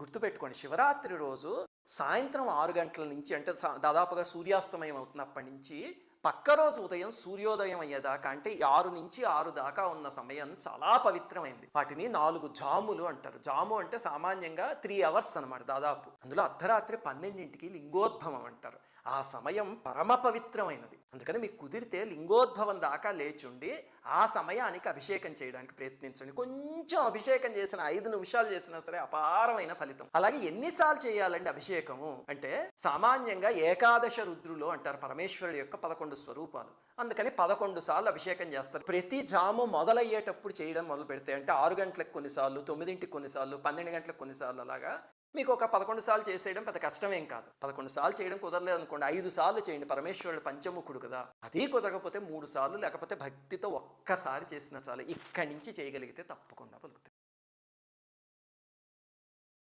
గుర్తుపెట్టుకోండి, శివరాత్రి రోజు సాయంత్రం 6 గంటల నుంచి అంటే దాదాపుగా సూర్యాస్తమయం అవుతున్నప్పటి నుంచి పక్క రోజు ఉదయం సూర్యోదయం అయ్యేదాకా అంటే 6 నుంచి 6 దాకా ఉన్న సమయం చాలా పవిత్రమైంది. వాటిని 4 జాములు అంటారు. జాము అంటే సామాన్యంగా 3 అవర్స్ అనమాట దాదాపు. అందులో అర్ధరాత్రి 12ంటికి లింగోద్భవం అంటారు. ఆ సమయం పరమ పవిత్రమైనది. అందుకని మీకు కుదిరితే లింగోద్భవం దాకా లేచుండి ఆ సమయానికి అభిషేకం చేయడానికి ప్రయత్నించండి. కొంచెం అభిషేకం చేసిన 5 నిమిషాలు చేసినా సరే అపారమైన ఫలితం. అలాగే ఎన్నిసార్లు చేయాలండి అభిషేకము అంటే, సామాన్యంగా ఏకాదశ రుద్రులు అంటారు పరమేశ్వరుడు యొక్క 11 స్వరూపాలు. అందుకని 11 సార్లు అభిషేకం చేస్తారు. ప్రతి జాము మొదలయ్యేటప్పుడు చేయడం మొదలు పెడితే అంటే 6 గంటలకు కొన్నిసార్లు, 9ంటికి కొన్నిసార్లు, 12 గంటలకు కొన్నిసార్లు అలాగా మీకు ఒక 11 సార్లు చేసేయడం పెద్ద కష్టమేం కాదు. 11 సార్లు చేయడం కుదరలేదు అనుకోండి, 5 సార్లు చేయండి. పరమేశ్వరుడు పంచముఖుడు కదా. అది కుదరకపోతే 3 సార్లు లేకపోతే భక్తితో ఒక్కసారి చేసినా చాలు. ఇక్కడి నుంచి చేయగలిగితే తప్పకుండా పలుకుతాయి.